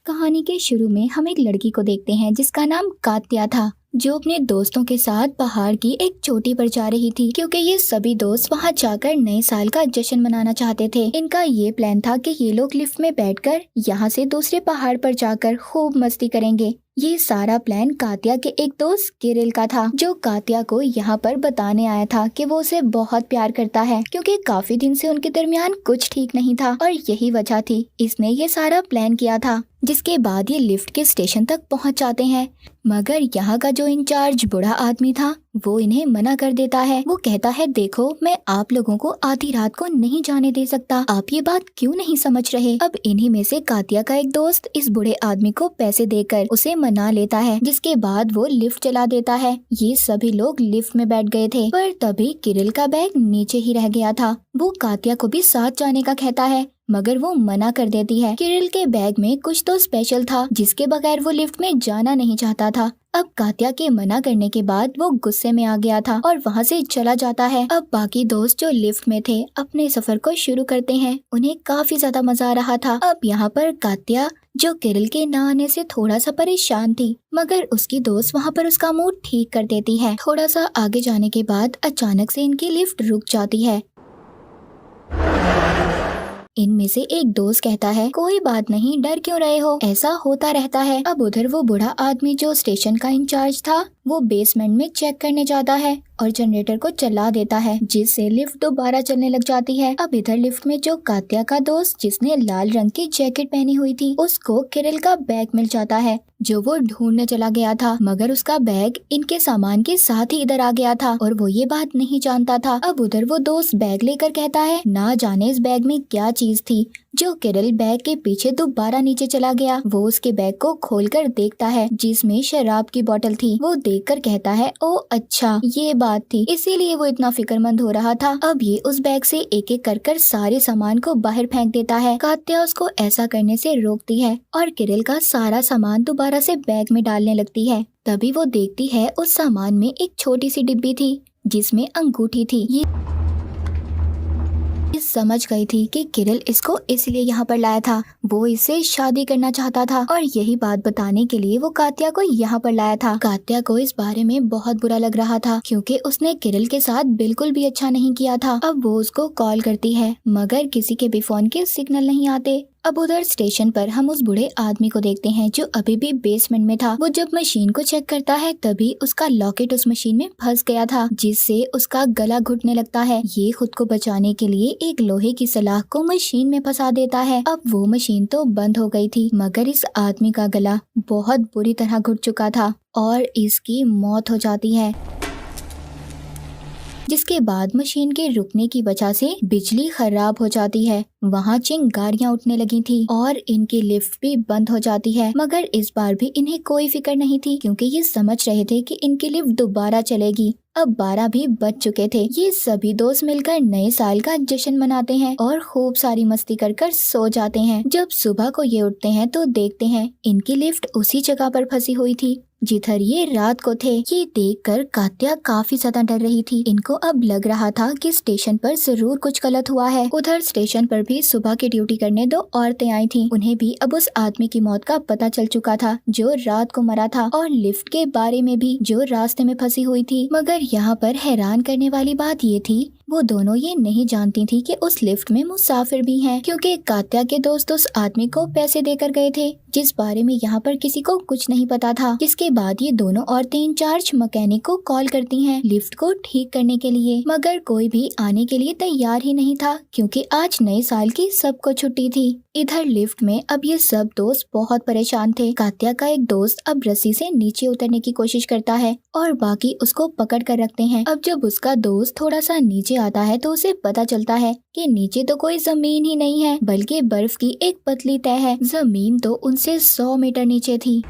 कहानी के शुरू में हम एक लड़की को देखते हैं जिसका नाम कात्या था, जो अपने दोस्तों के साथ पहाड़ की एक चोटी पर जा रही थी क्योंकि ये सभी दोस्त वहां जाकर नए साल का जश्न मनाना चाहते थे। इनका ये प्लान था कि ये लोग लिफ्ट में बैठकर यहाँ से दूसरे पहाड़ पर जाकर खूब मस्ती करेंगे। ये सारा प्लान कात्या के एक दोस्त किरिल का था, जो कात्या को यहाँ पर बताने आया था कि वो उसे बहुत प्यार करता है क्योंकि काफी दिन से उनके दरमियान कुछ ठीक नहीं था और यही वजह थी इसने ये सारा प्लान किया था। जिसके बाद ये लिफ्ट के स्टेशन तक पहुँच जाते हैं, मगर यहाँ का जो इंचार्ज बूढ़ा आदमी था वो इन्हें मना कर देता है। वो कहता है, देखो मैं आप लोगों को आधी रात को नहीं जाने दे सकता, आप ये बात क्यों नहीं समझ रहे। अब इन्हीं में से कात्या का एक दोस्त इस बूढ़े आदमी को पैसे देकर उसे मना लेता है, जिसके बाद वो लिफ्ट चला देता है। ये सभी लोग लिफ्ट में बैठ गए थे, पर तभी किरिल का बैग नीचे ही रह गया था। वो कात्या को भी साथ जाने का कहता है, मगर वो मना कर देती है। किरिल के बैग में कुछ तो स्पेशल था जिसके बगैर वो लिफ्ट में जाना नहीं चाहता था। अब कात्या के मना करने के बाद वो गुस्से में आ गया था और वहाँ से चला जाता है। अब बाकी दोस्त जो लिफ्ट में थे अपने सफर को शुरू करते हैं। उन्हें काफी ज्यादा मजा आ रहा था। अब यहाँ पर कात्या, जो किरिल के न आने से थोड़ा सा परेशान थी, मगर उसकी दोस्त वहाँ पर उसका मूड ठीक कर देती है। थोड़ा सा आगे जाने के बाद अचानक से इनकी लिफ्ट रुक जाती है। इनमें से एक दोस्त कहता है, कोई बात नहीं, डर क्यों रहे हो, ऐसा होता रहता है। अब उधर वो बूढ़ा आदमी जो स्टेशन का इंचार्ज था वो बेसमेंट में चेक करने जाता है और जनरेटर को चला देता है, जिससे लिफ्ट दोबारा चलने लग जाती है। अब इधर लिफ्ट में जो कात्या का दोस्त जिसने लाल रंग की जैकेट पहनी हुई थी, उसको किरिल का बैग मिल जाता है जो वो ढूंढने चला गया था, मगर उसका बैग इनके सामान के साथ ही इधर आ गया था और वो ये बात नहीं जानता था। अब उधर वो दोस्त बैग लेकर कहता है, ना जाने इस बैग में क्या चीज थी। जो किरिल बैग के पीछे दोबारा नीचे चला गया, वो उसके बैग को खोलकर देखता है जिसमें शराब की बोतल थी। वो देखकर कहता है, ओ अच्छा ये बात थी, इसीलिए वो इतना फिक्रमंद हो रहा था। अब ये उस बैग से एक एक कर सारे सामान को बाहर फेंक देता है। कात्या उसको ऐसा करने से रोकती है और किरिल का सारा सामान दोबारा से बैग में डालने लगती है। तभी वो देखती है उस सामान में एक छोटी सी डिब्बी थी जिसमें अंगूठी थी। ये समझ गई थी कि किरिल इसको इसलिए यहाँ पर लाया था, वो इससे शादी करना चाहता था और यही बात बताने के लिए वो कात्या को यहाँ पर लाया था। कात्या को इस बारे में बहुत बुरा लग रहा था क्योंकि उसने किरिल के साथ बिल्कुल भी अच्छा नहीं किया था। अब वो उसको कॉल करती है, मगर किसी के भी फोन के सिग्नल नहीं आते। अब उधर स्टेशन पर हम उस बूढ़े आदमी को देखते हैं जो अभी भी बेसमेंट में था। वो जब मशीन को चेक करता है तभी उसका लॉकेट उस मशीन में फंस गया था, जिससे उसका गला घुटने लगता है। ये खुद को बचाने के लिए एक लोहे की सलाख को मशीन में फंसा देता है। अब वो मशीन तो बंद हो गई थी, मगर इस आदमी का गला बहुत बुरी तरह घुट चुका था और इसकी मौत हो जाती है। जिसके बाद मशीन के रुकने की वजह से बिजली खराब हो जाती है। वहाँ चिंगारियां उठने लगी थी और इनकी लिफ्ट भी बंद हो जाती है, मगर इस बार भी इन्हें कोई फिक्र नहीं थी क्योंकि ये समझ रहे थे कि इनकी लिफ्ट दोबारा चलेगी। अब 12 भी बज चुके थे। ये सभी दोस्त मिलकर नए साल का जश्न मनाते हैं और खूब सारी मस्ती कर सो जाते हैं। जब सुबह को ये उठते हैं तो देखते हैं इनकी लिफ्ट उसी जगह पर फंसी हुई थी जिधर ये रात को थे। ये देखकर कात्या काफी ज्यादा डर रही थी। इनको अब लग रहा था कि स्टेशन पर जरूर कुछ गलत हुआ है। उधर स्टेशन पर भी सुबह की ड्यूटी करने 2 औरतें आई थीं। उन्हें भी अब उस आदमी की मौत का पता चल चुका था जो रात को मरा था और लिफ्ट के बारे में भी जो रास्ते में फंसी हुई थी। मगर यहाँ पर हैरान करने वाली बात ये थी, वो दोनों ये नहीं जानती थी कि उस लिफ्ट में मुसाफिर भी हैं, क्योंकि कात्या के दोस्त उस आदमी को पैसे देकर गए थे जिस बारे में यहाँ पर किसी को कुछ नहीं पता था। जिसके बाद ये दोनों औरतें इंचार्ज मैकेनिक को कॉल करती हैं लिफ्ट को ठीक करने के लिए, मगर कोई भी आने के लिए तैयार ही नहीं था क्योंकि आज नए साल की सबको छुट्टी थी। इधर लिफ्ट में अब ये सब दोस्त बहुत परेशान थे। कात्या का एक दोस्त अब रस्सी से नीचे उतरने की कोशिश करता है और बाकी उसको पकड़ कर रखते हैं। अब जब उसका दोस्त थोड़ा सा नीचे आता है तो उसे पता चलता है कि नीचे तो कोई जमीन ही नहीं है बल्कि बर्फ की एक पतली तह है। जमीन तो उनसे 100 मीटर नीचे थी।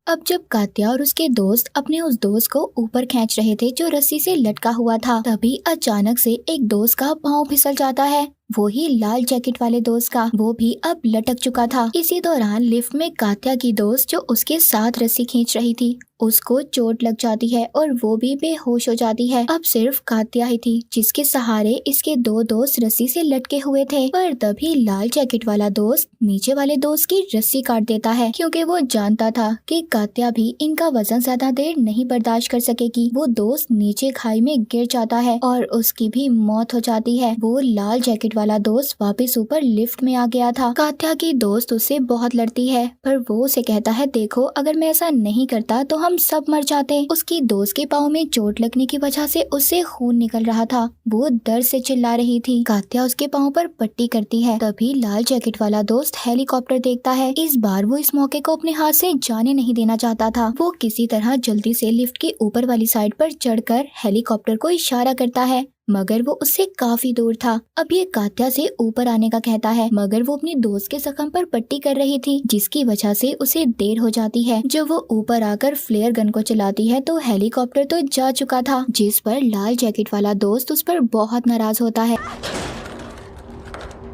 अब जब कात्या और उसके दोस्त अपने उस दोस्त को ऊपर खींच रहे थे जो रस्सी से लटका हुआ था, तभी अचानक से एक दोस्त का पाँव फिसल जाता है। वो ही लाल जैकेट वाले दोस्त का, वो भी अब लटक चुका था। इसी दौरान लिफ्ट में कात्या की दोस्त जो उसके साथ रस्सी खींच रही थी, उसको चोट लग जाती है और वो भी बेहोश हो जाती है। अब सिर्फ कात्या ही थी जिसके सहारे इसके दो दोस्त रस्सी से लटके हुए थे। पर तभी लाल जैकेट वाला दोस्त नीचे वाले दोस्त की रस्सी काट देता है, क्योंकि वो जानता था कि कात्या भी इनका वजन ज्यादा देर नहीं बर्दाश्त कर सकेगी। वो दोस्त नीचे खाई में गिर जाता है और उसकी भी मौत हो जाती है। वो लाल जैकेट वाला दोस्त वापस ऊपर लिफ्ट में आ गया था। कात्या की दोस्त उससे बहुत लड़ती है, पर वो उसे कहता है, देखो अगर मैं ऐसा नहीं करता तो हम सब मर जाते। उसकी दोस्त के पाँव में चोट लगने की वजह से उससे खून निकल रहा था। वो दर्द से चिल्ला रही थी। कात्या उसके पाँव पर पट्टी करती है। तभी लाल जैकेट वाला दोस्त हेलीकॉप्टर देखता है। इस बार वो इस मौके को अपने हाथ से जाने नहीं देना चाहता था। वो किसी तरह जल्दी से लिफ्ट के ऊपर वाली साइड पर चढ़कर हेलीकॉप्टर को इशारा करता है, मगर वो उससे काफी दूर था। अब ये कात्या से ऊपर आने का कहता है, मगर वो अपनी दोस्त के जख्म पर पट्टी कर रही थी, जिसकी वजह से उसे देर हो जाती है। जब वो ऊपर आकर फ्लेयर गन को चलाती है तो हेलीकॉप्टर तो जा चुका था, जिस पर लाल जैकेट वाला दोस्त उस पर बहुत नाराज होता है।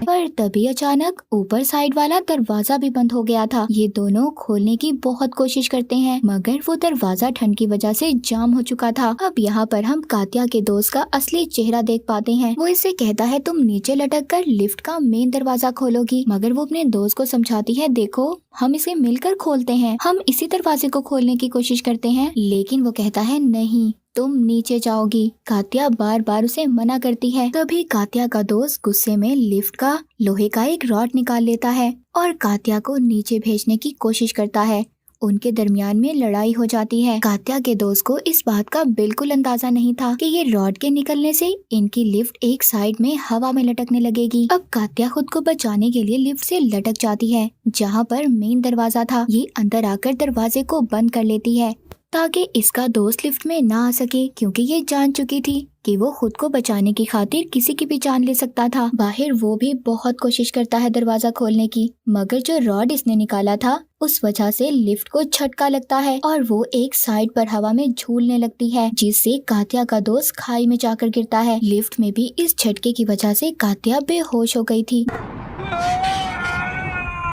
पर तभी अचानक ऊपर साइड वाला दरवाजा भी बंद हो गया था। ये दोनों खोलने की बहुत कोशिश करते हैं, मगर वो दरवाजा ठंड की वजह से जाम हो चुका था। अब यहाँ पर हम कात्या के दोस्त का असली चेहरा देख पाते हैं। वो इससे कहता है, तुम नीचे लटक कर लिफ्ट का मेन दरवाजा खोलोगी, मगर वो अपने दोस्त को समझाती है, देखो हम इसे मिलकर खोलते हैं, हम इसी दरवाजे को खोलने की कोशिश करते हैं। लेकिन वो कहता है, नहीं तुम नीचे जाओगी। कात्या बार बार उसे मना करती है। तभी कात्या का दोस्त गुस्से में लिफ्ट का लोहे का एक रॉड निकाल लेता है और कात्या को नीचे भेजने की कोशिश करता है। उनके दरमियान में लड़ाई हो जाती है। कात्या के दोस्त को इस बात का बिल्कुल अंदाजा नहीं था कि ये रॉड के निकलने से इनकी लिफ्ट एक साइड में हवा में लटकने लगेगी। अब कात्या खुद को बचाने के लिए लिफ्ट से लटक जाती है, जहाँ पर मेन दरवाजा था। ये अंदर आकर दरवाजे को बंद कर लेती है ताकि इसका दोस्त लिफ्ट में ना आ सके, क्योंकि ये जान चुकी थी कि वो खुद को बचाने की खातिर किसी की भी जान ले सकता था। बाहर वो भी बहुत कोशिश करता है दरवाजा खोलने की, मगर जो रॉड इसने निकाला था उस वजह से लिफ्ट को झटका लगता है और वो एक साइड पर हवा में झूलने लगती है, जिससे कात्या का दोस्त खाई में जाकर गिरता है। लिफ्ट में भी इस झटके की वजह से कात्या बेहोश हो गई थी।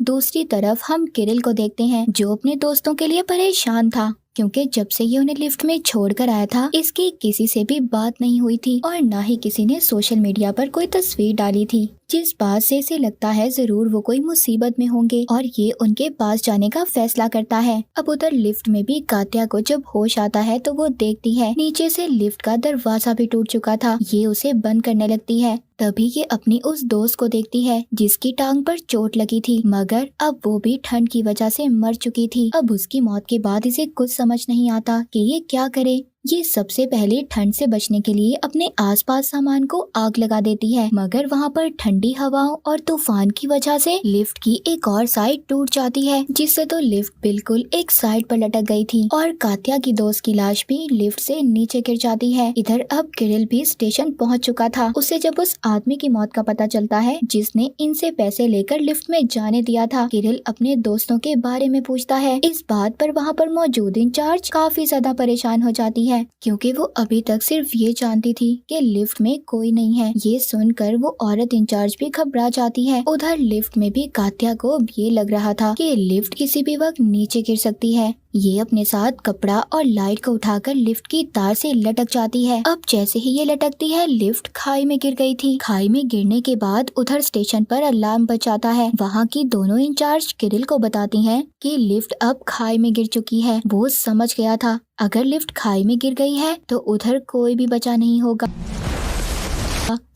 दूसरी तरफ हम किरिल को देखते हैं, जो अपने दोस्तों के लिए परेशान था, क्योंकि जब से ये उन्हें लिफ्ट में छोड़कर आया था इसकी किसी से भी बात नहीं हुई थी और ना ही किसी ने सोशल मीडिया पर कोई तस्वीर डाली थी, जिस बात से इसे लगता है जरूर वो कोई मुसीबत में होंगे और ये उनके पास जाने का फैसला करता है। अब उधर लिफ्ट में भी कात्या को जब होश आता है तो वो देखती है नीचे से लिफ्ट का दरवाजा भी टूट चुका था। ये उसे बंद करने लगती है। तभी ये अपनी उस दोस्त को देखती है जिसकी टांग पर चोट लगी थी, मगर अब वो भी ठंड की वजह से मर चुकी थी। अब उसकी मौत के बाद इसे कुछ समझ नहीं आता कि ये क्या करे। ये सबसे पहले ठंड से बचने के लिए अपने आसपास सामान को आग लगा देती है, मगर वहाँ पर ठंडी हवाओं और तूफान की वजह से लिफ्ट की एक और साइड टूट जाती है, जिससे तो लिफ्ट बिल्कुल एक साइड पर लटक गई थी और कात्या की दोस्त की लाश भी लिफ्ट से नीचे गिर जाती है। इधर अब किरिल भी स्टेशन पहुँच चुका था। उसे जब उस आदमी की मौत का पता चलता है जिसने इनसे पैसे लेकर लिफ्ट में जाने दिया था, किरिल अपने दोस्तों के बारे में पूछता है। इस बात पर वहाँ पर मौजूद इंचार्ज काफी ज्यादा परेशान हो जाती है, क्योंकि वो अभी तक सिर्फ ये जानती थी कि लिफ्ट में कोई नहीं है। ये सुनकर वो औरत इंचार्ज भी घबरा जाती है। उधर लिफ्ट में भी कात्या को ये लग रहा था कि लिफ्ट किसी भी वक्त नीचे गिर सकती है। ये अपने साथ कपड़ा और लाइट को उठाकर लिफ्ट की तार से लटक जाती है। अब जैसे ही ये लटकती है लिफ्ट खाई में गिर गई थी। खाई में गिरने के बाद उधर स्टेशन पर अलार्म बज जाता है। वहाँ की दोनों इंचार्ज किरिल को बताती हैं कि लिफ्ट अब खाई में गिर चुकी है। वो समझ गया था अगर लिफ्ट खाई में गिर गई है तो उधर कोई भी बचा नहीं होगा,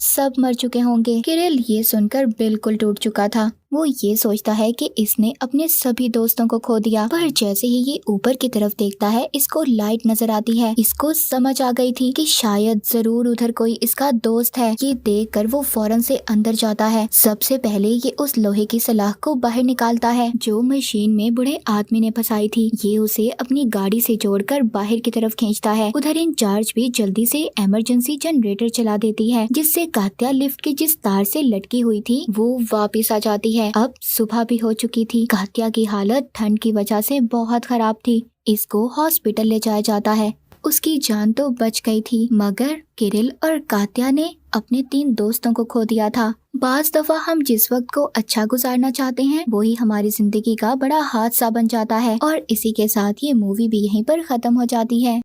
सब मर चुके होंगे। किरिल ये सुनकर बिल्कुल टूट चुका था। वो ये सोचता है कि इसने अपने सभी दोस्तों को खो दिया, पर जैसे ही ये ऊपर की तरफ देखता है इसको लाइट नजर आती है। इसको समझ आ गई थी कि शायद जरूर उधर कोई इसका दोस्त है। ये देखकर वो फौरन से अंदर जाता है। सबसे पहले ये उस लोहे की सलाख को बाहर निकालता है जो मशीन में बूढ़े आदमी ने फंसाई थी। ये उसे अपनी गाड़ी से जोड़कर बाहर की तरफ खींचता है। उधर इंचार्ज भी जल्दी से इमरजेंसी जनरेटर चला देती है, जिससे कात्या लिफ्ट की जिस तार से लटकी हुई थी वो वापिस आ जाती है। अब सुबह भी हो चुकी थी। कात्या की हालत ठंड की वजह से बहुत खराब थी। इसको हॉस्पिटल ले जाया जाता है। उसकी जान तो बच गई थी, मगर किरिल और कात्या ने अपने 3 दोस्तों को खो दिया था। बाज दफा हम जिस वक्त को अच्छा गुजारना चाहते हैं वही हमारी जिंदगी का बड़ा हादसा बन जाता है। और इसी के साथ ये मूवी भी यहीं पर खत्म हो जाती है।